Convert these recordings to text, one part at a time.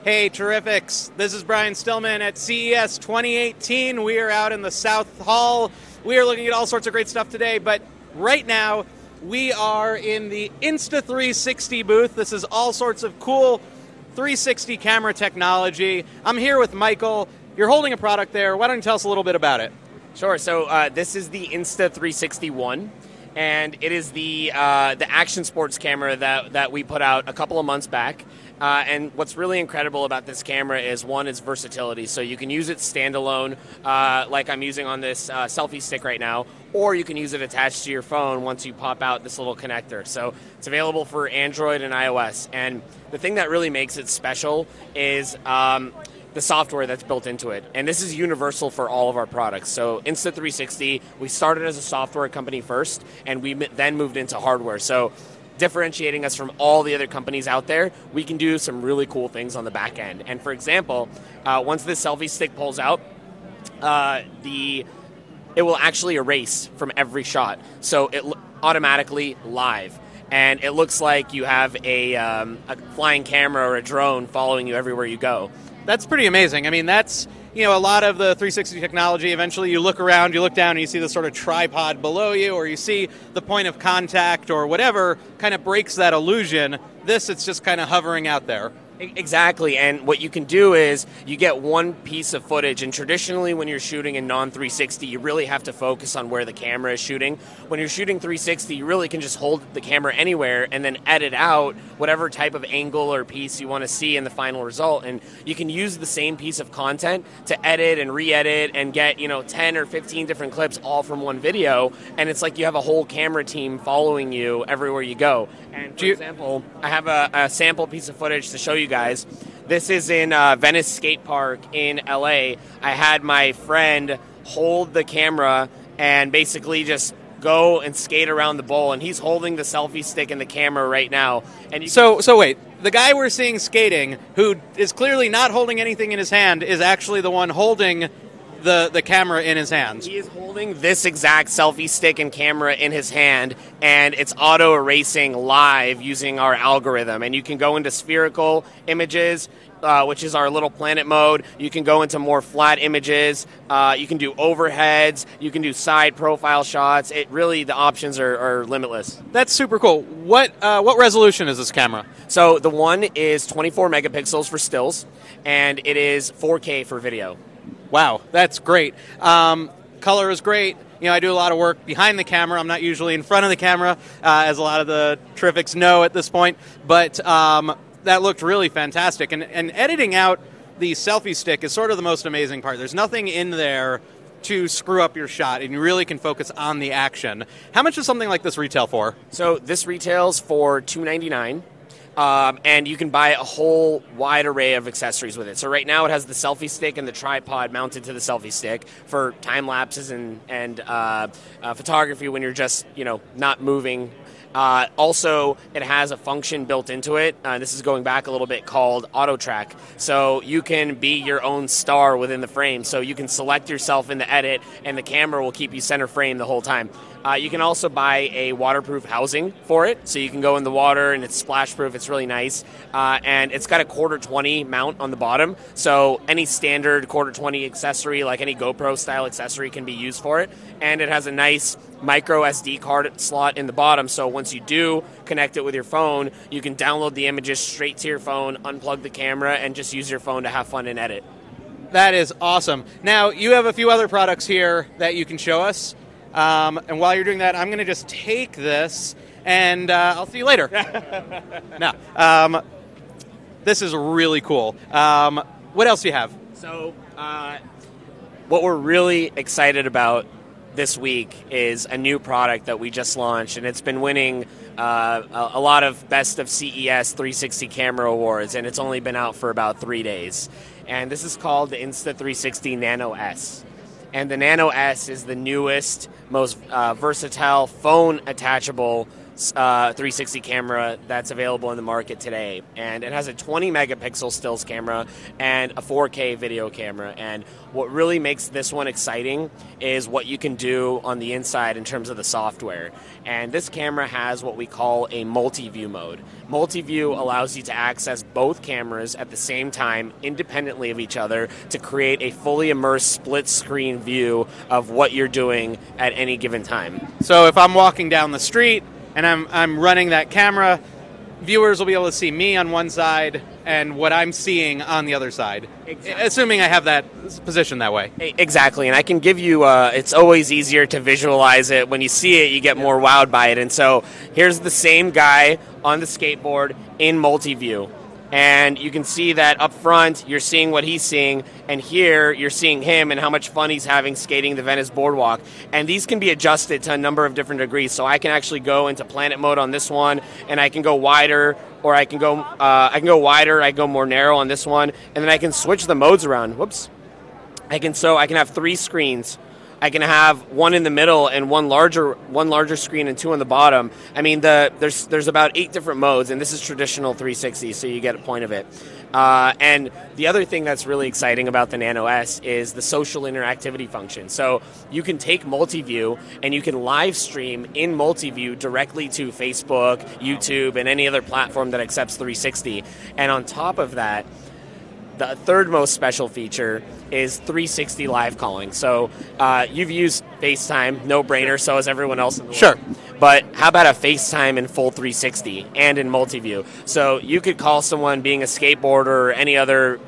Hey, Terrifics. This is Brian Stillman at CES 2018. We are out in the South Hall. We are looking at all sorts of great stuff today, but right now we are in the Insta360 booth. This is all sorts of cool 360 camera technology. I'm here with Michael. You're holding a product there. Why don't you tell us a little bit about it? Sure. So this is the Insta360 One, and it is the action sports camera that we put out a couple of months back. And what's really incredible about this camera is, one, its versatility. So you can use it standalone, like I'm using on this selfie stick right now, or you can use it attached to your phone once you pop out this little connector. So it's available for Android and iOS. And the thing that really makes it special is the software that's built into it. And this is universal for all of our products. So Insta360, we started as a software company first, and we then moved into hardware. So differentiating us from all the other companies out there, we can do some really cool things on the back end. And for example, once this selfie stick pulls out, it will actually erase from every shot. So it automatically live. And it looks like you have a flying camera or a drone following you everywhere you go. That's pretty amazing. I mean, that's, a lot of the 360 technology. Eventually you look around, you look down, and you see the sort of tripod below you, or you see the point of contact or whatever kind of breaks that illusion. This, it's just kind of hovering out there. Exactly, and what you can do is you get one piece of footage, and traditionally when you're shooting in non-360, you really have to focus on where the camera is shooting. When you're shooting 360, you really can just hold the camera anywhere and then edit out whatever type of angle or piece you want to see in the final result, and you can use the same piece of content to edit and re-edit and get 10 or 15 different clips all from one video, and it's like you have a whole camera team following you everywhere you go. And for example, I have a sample piece of footage to show you guys. This is in Venice Skate Park in LA. I had my friend hold the camera and basically just go and skate around the bowl, and he's holding the selfie stick and the camera right now. And so wait, the guy we're seeing skating, who is clearly not holding anything in his hand, is actually the one holding the camera in his hands. He is holding this exact selfie stick and camera in his hand, and it's auto erasing live using our algorithm. And you can go into spherical images, which is our little planet mode. You can go into more flat images. You can do overheads. You can do side profile shots. It really, the options are limitless. That's super cool. What resolution is this camera? So the one is 24 megapixels for stills, and it is 4K for video. Wow, that's great. Color is great. I do a lot of work behind the camera. I'm not usually in front of the camera, as a lot of the Terrifics know at this point. But that looked really fantastic. And editing out the selfie stick is sort of the most amazing part. There's nothing in there to screw up your shot, and you really can focus on the action. How much does something like this retail for? So this retails for $299. And you can buy a whole wide array of accessories with it. So right now it has the selfie stick and the tripod mounted to the selfie stick for time lapses and photography when you're just not moving. Also, it has a function built into it. This is going back a little bit, called Auto Track. So you can be your own star within the frame. So you can select yourself in the edit, and the camera will keep you center frame the whole time. You can also buy a waterproof housing for it, so you can go in the water and it's splash proof. It's really nice, and it's got a quarter 20 mount on the bottom, so any standard quarter 20 accessory, like any GoPro style accessory, can be used for it. And it has a nice micro SD card slot in the bottom, so once you do connect it with your phone, you can download the images straight to your phone, unplug the camera, and just use your phone to have fun and edit. That is awesome. Now, you have a few other products here that you can show us. And while you're doing that, I'm going to just take this, and I'll see you later. No, this is really cool. What else do you have? So, what we're really excited about this week is a new product that we just launched, and it's been winning a lot of Best of CES 360 Camera Awards, and it's only been out for about 3 days. And this is called the Insta360 Nano S. And the Nano S is the newest, most versatile phone attachable 360 camera that's available in the market today, and it has a 20 megapixel stills camera and a 4K video camera. And what really makes this one exciting is what you can do on the inside in terms of the software. And this camera has what we call a MultiView mode. MultiView allows you to access both cameras at the same time, independently of each other, to create a fully immersed split screen view of what you're doing at any given time. So if I'm walking down the street and I'm running that camera, viewers will be able to see me on one side and what I'm seeing on the other side. Exactly. Assuming I have that position that way. Exactly, and I can give you, it's always easier to visualize it. When you see it, you get more wowed by it. And so here's the same guy on the skateboard in MultiView. And you can see that up front, you're seeing what he's seeing, and here you're seeing him and how much fun he's having skating the Venice Boardwalk. And these can be adjusted to a number of different degrees. So I can actually go into planet mode on this one, and I can go wider, or I can go wider, I can go more narrow on this one, and then I can switch the modes around. Whoops. I can have 3 screens. I can have one in the middle and one larger screen and 2 on the bottom. I mean, there's about 8 different modes, and this is traditional 360, so you get a point of it. And the other thing that's really exciting about the Nano S is the social interactivity function. So you can take MultiView and you can live stream in MultiView directly to Facebook, YouTube, and any other platform that accepts 360. And on top of that, the third most special feature is 360 live calling. So you've used FaceTime, no brainer, so has everyone else in the world. Sure. But how about a FaceTime in full 360 and in MultiView? So you could call someone being a skateboarder or any other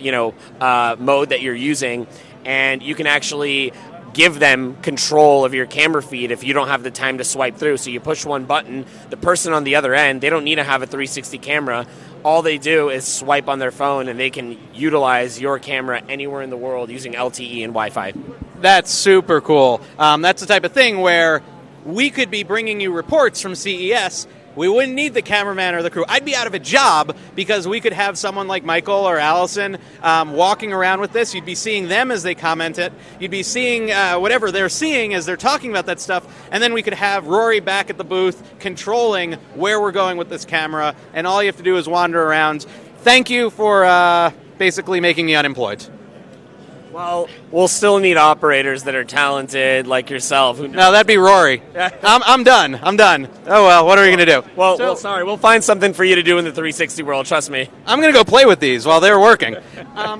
mode that you're using, and you can actually give them control of your camera feed if you don't have the time to swipe through. So you push one button, the person on the other end, they don't need to have a 360 camera. All they do is swipe on their phone, and they can utilize your camera anywhere in the world using LTE and Wi-Fi. That's super cool. That's the type of thing where we could be bringing you reports from CES. We wouldn't need the cameraman or the crew. I'd be out of a job because we could have someone like Michael or Allison walking around with this. You'd be seeing them as they comment it. You'd be seeing whatever they're seeing as they're talking about that stuff. And then we could have Rory back at the booth controlling where we're going with this camera. And all you have to do is wander around. Thank you for basically making me unemployed. Well, we'll still need operators that are talented like yourself. No, that'd be Rory. I'm done. Oh, well, what are we going to do? Well, sorry. We'll find something for you to do in the 360 world, trust me. I'm going to go play with these while they're working.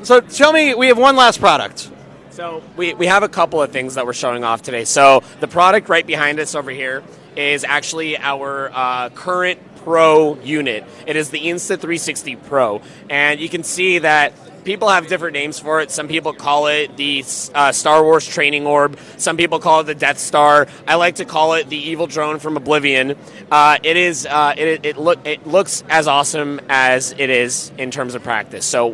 So show me, we have one last product. So we have a couple of things that we're showing off today. So the product right behind us over here is actually our current Pro unit. It is the Insta360 Pro. And you can see that people have different names for it. Some people call it the Star Wars training orb. Some people call it the Death Star. I like to call it the evil drone from Oblivion. It looks as awesome as it is in terms of practice. So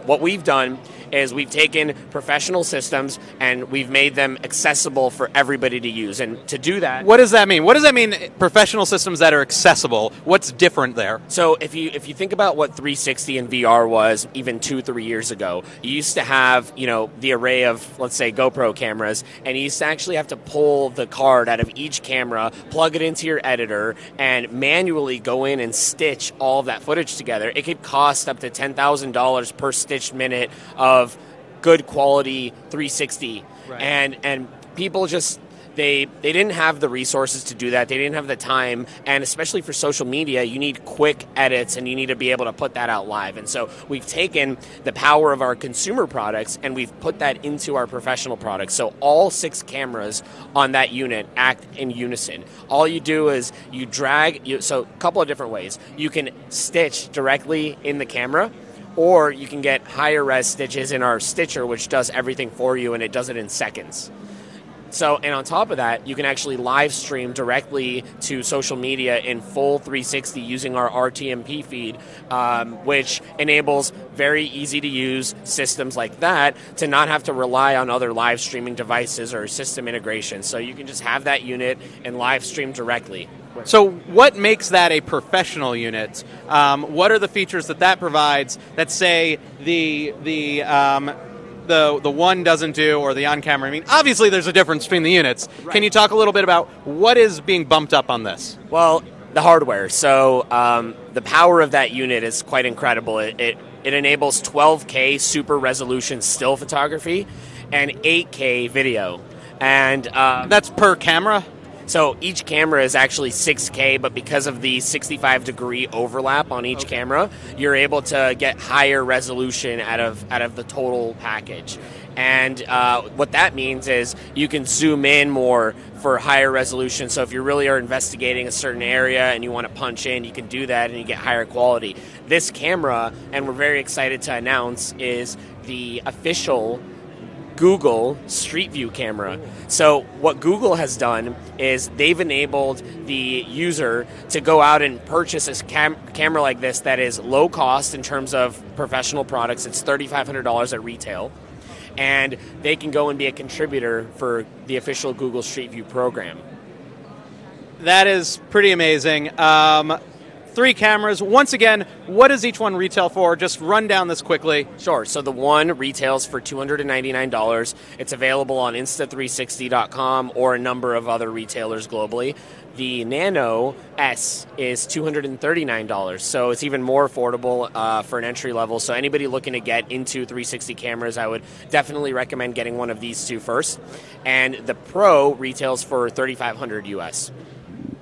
what we've done is we've taken professional systems and we've made them accessible for everybody to use. And to do that... What does that mean? What does that mean, professional systems that are accessible? What's different there? So if you think about what 360 and VR was even 2-3 years ago, you used to have, the array of, let's say, GoPro cameras, and you used to actually have to pull the card out of each camera, plug it into your editor, and manually go in and stitch all of that footage together. It could cost up to $10,000 per stitched minute of good quality 360, right. And people just they didn't have the resources to do that. They didn't have the time, and especially for social media, you need quick edits and you need to be able to put that out live. And so we've taken the power of our consumer products and we've put that into our professional products. So all 6 cameras on that unit act in unison. All you do is you drag, so a couple of different ways. You can stitch directly in the camera, or you can get higher res stitches in our stitcher, which does everything for you, and it does it in seconds. So, and on top of that, you can actually live stream directly to social media in full 360 using our RTMP feed, which enables very easy to use systems like that to not have to rely on other live streaming devices or system integration. So you can just have that unit and live stream directly. So what makes that a professional unit? What are the features that provides that, say, the One doesn't do, or the on-camera? I mean, obviously there's a difference between the units. Right. Can you talk a little bit about what is being bumped up on this? Well, The hardware. So the power of that unit is quite incredible. It enables 12K super resolution still photography and 8K video. And that's per camera? So each camera is actually 6K, but because of the 65-degree overlap on each camera, you're able to get higher resolution out of the total package. And what that means is you can zoom in more for higher resolution. So if you really are investigating a certain area and you want to punch in, you can do that and you get higher quality. This camera, and we're very excited to announce, is the official Google Street View camera. So what Google has done is they've enabled the user to go out and purchase a camera like this that is low cost in terms of professional products. It's $3,500 at retail. And they can go and be a contributor for the official Google Street View program. That is pretty amazing. 3 cameras. Once again, what does each one retail for? Just run down this quickly. Sure. So the one retails for $299. It's available on Insta360.com or a number of other retailers globally. The Nano S is $239, so it's even more affordable for an entry level. So anybody looking to get into 360 cameras, I would definitely recommend getting one of these two first. And the Pro retails for $3,500 US.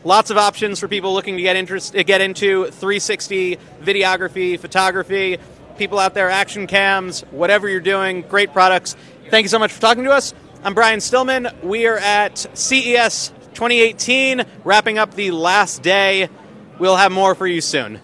Lots of options for people looking to get into 360 videography, photography, people out there, action cams, whatever you're doing, great products. Thank you so much for talking to us. I'm Brian Stillman. We are at CES 2018, wrapping up the last day. We'll have more for you soon.